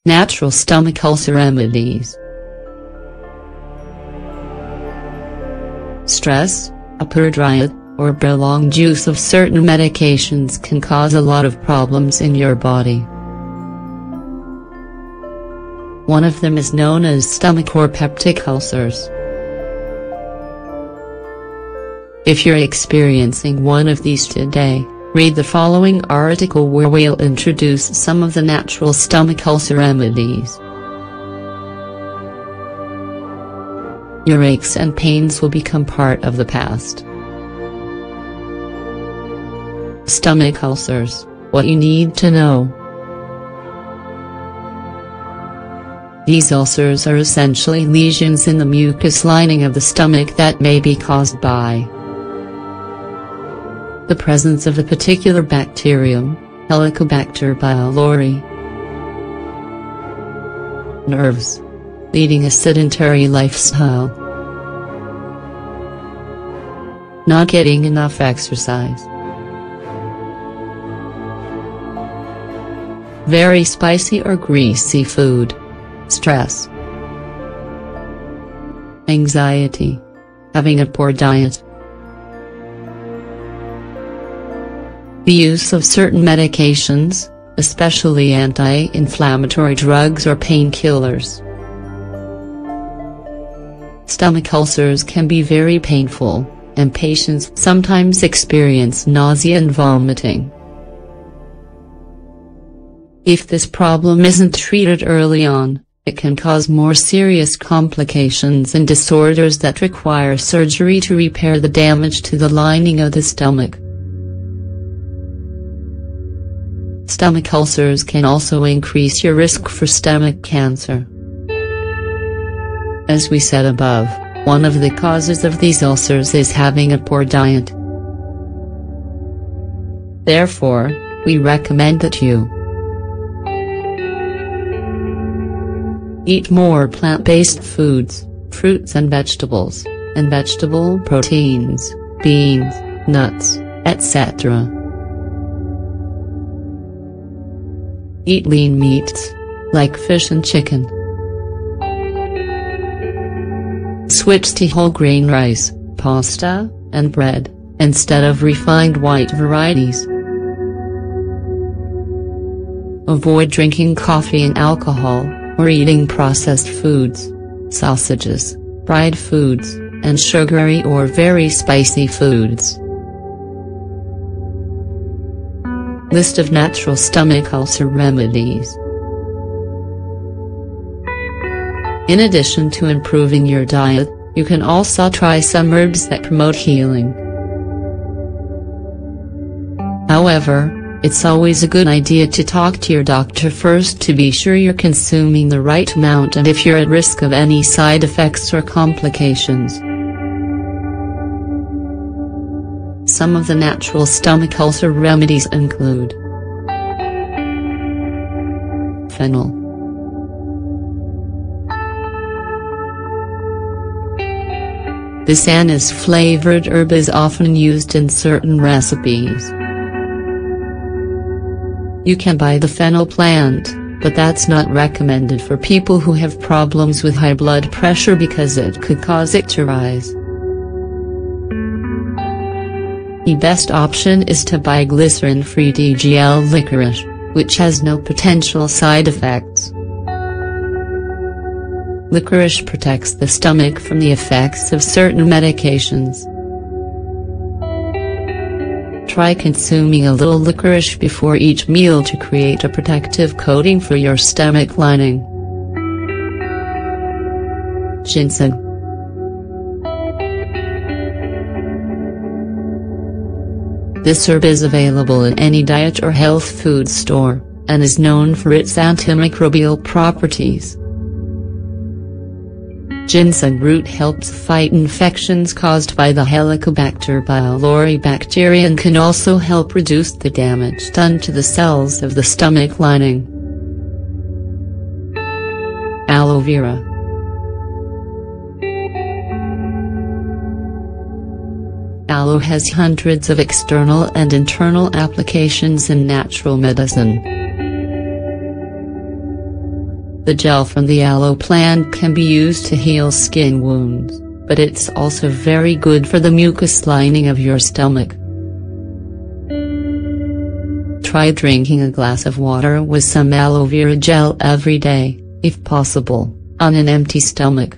Natural stomach ulcer remedies. Stress, a poor diet, or prolonged use of certain medications can cause a lot of problems in your body. One of them is known as stomach or peptic ulcers. If you're experiencing one of these today, read the following article where we'll introduce some of the natural stomach ulcer remedies. Your aches and pains will become part of the past. Stomach ulcers, what you need to know. These ulcers are essentially lesions in the mucous lining of the stomach that may be caused by the presence of a particular bacterium, Helicobacter pylori. Nerves. Leading a sedentary lifestyle. Not getting enough exercise. Very spicy or greasy food. Stress. Anxiety. Having a poor diet. The use of certain medications, especially anti-inflammatory drugs or painkillers. Stomach ulcers can be very painful, and patients sometimes experience nausea and vomiting. If this problem isn't treated early on, it can cause more serious complications and disorders that require surgery to repair the damage to the lining of the stomach. Stomach ulcers can also increase your risk for stomach cancer. As we said above, one of the causes of these ulcers is having a poor diet. Therefore, we recommend that you eat more plant-based foods, fruits and vegetables, and vegetable proteins, beans, nuts, etc. Eat lean meats, like fish and chicken. Switch to whole grain rice, pasta, and bread, instead of refined white varieties. Avoid drinking coffee and alcohol, or eating processed foods, sausages, fried foods, and sugary or very spicy foods. List of natural stomach ulcer remedies. In addition to improving your diet, you can also try some herbs that promote healing. However, it's always a good idea to talk to your doctor first to be sure you're consuming the right amount and if you're at risk of any side effects or complications. Some of the natural stomach ulcer remedies include fennel. This anise-flavored herb is often used in certain recipes. You can buy the fennel plant, but that's not recommended for people who have problems with high blood pressure because it could cause it to rise. The best option is to buy glycerin-free DGL licorice, which has no potential side effects. Licorice protects the stomach from the effects of certain medications. Try consuming a little licorice before each meal to create a protective coating for your stomach lining. Ginseng. This herb is available in any diet or health food store, and is known for its antimicrobial properties. Ginseng root helps fight infections caused by the Helicobacter pylori bacteria and can also help reduce the damage done to the cells of the stomach lining. Aloe vera. Aloe has hundreds of external and internal applications in natural medicine. The gel from the aloe plant can be used to heal skin wounds, but it's also very good for the mucous lining of your stomach. Try drinking a glass of water with some aloe vera gel every day, if possible, on an empty stomach.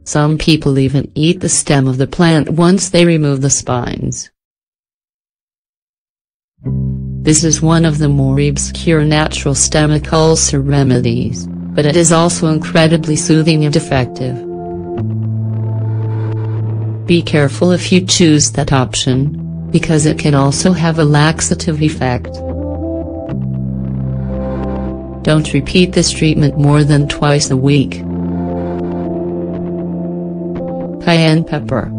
Some people even eat the stem of the plant once they remove the spines. This is one of the more obscure natural stomach ulcer remedies, but it is also incredibly soothing and effective. Be careful if you choose that option, because it can also have a laxative effect. Don't repeat this treatment more than twice a week. Cayenne pepper.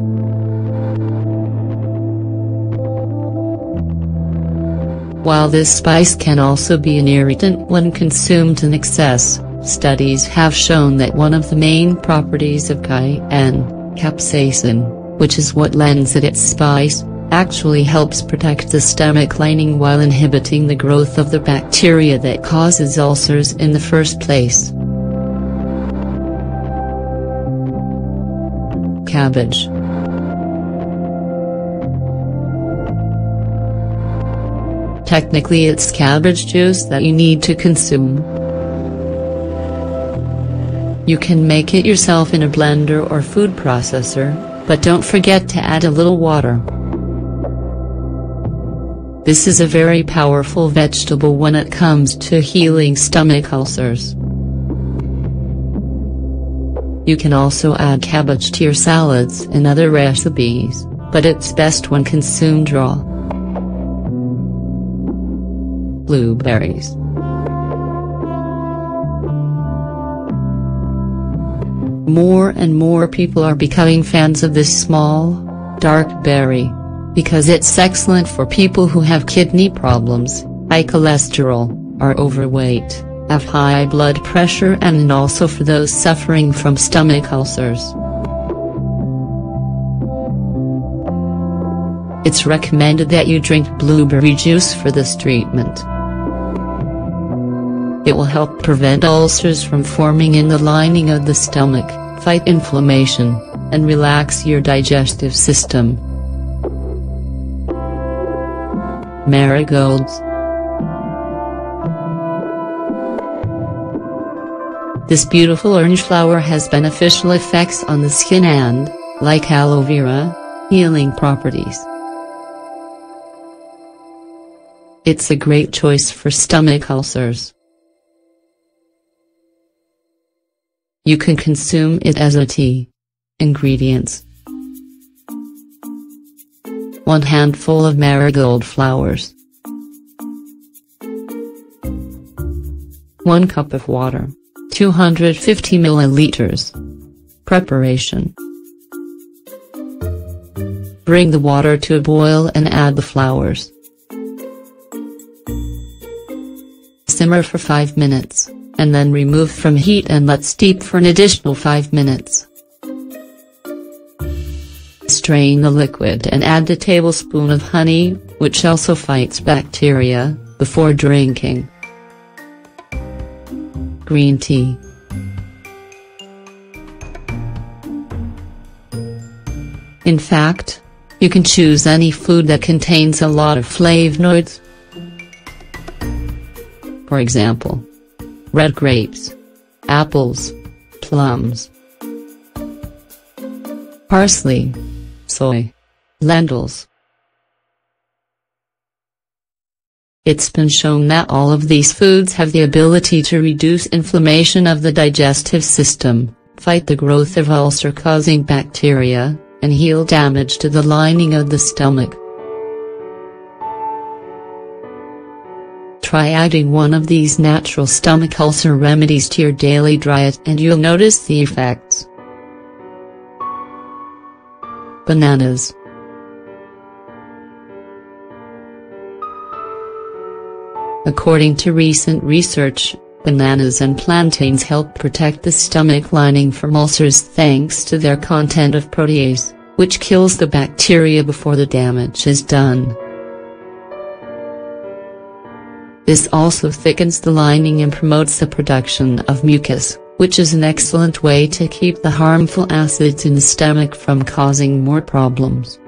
While this spice can also be an irritant when consumed in excess, studies have shown that one of the main properties of cayenne, capsaicin, which is what lends it its spice, actually helps protect the stomach lining while inhibiting the growth of the bacteria that causes ulcers in the first place. Cabbage. Technically it's cabbage juice that you need to consume. You can make it yourself in a blender or food processor, but don't forget to add a little water. This is a very powerful vegetable when it comes to healing stomach ulcers. You can also add cabbage to your salads and other recipes, but it's best when consumed raw. Blueberries. More and more people are becoming fans of this small, dark berry, because it's excellent for people who have kidney problems, high cholesterol, are overweight, have high blood pressure, and also for those suffering from stomach ulcers. It's recommended that you drink blueberry juice for this treatment. It will help prevent ulcers from forming in the lining of the stomach, fight inflammation, and relax your digestive system. Marigolds. This beautiful orange flower has beneficial effects on the skin and, like aloe vera, healing properties. It's a great choice for stomach ulcers. You can consume it as a tea. Ingredients: 1 handful of marigold flowers, 1 cup of water, 250 milliliters. Preparation: bring the water to a boil and add the flowers. Simmer for 5 minutes, and then remove from heat and let steep for an additional 5 minutes. Strain the liquid and add a tablespoon of honey, which also fights bacteria, before drinking. Green tea. In fact, you can choose any food that contains a lot of flavonoids. For example, red grapes, apples, plums, parsley, soy, lentils. It's been shown that all of these foods have the ability to reduce inflammation of the digestive system, fight the growth of ulcer-causing bacteria, and heal damage to the lining of the stomach. Try adding one of these natural stomach ulcer remedies to your daily diet and you'll notice the effects. Bananas. According to recent research, bananas and plantains help protect the stomach lining from ulcers thanks to their content of protease, which kills the bacteria before the damage is done. This also thickens the lining and promotes the production of mucus, which is an excellent way to keep the harmful acids in the stomach from causing more problems.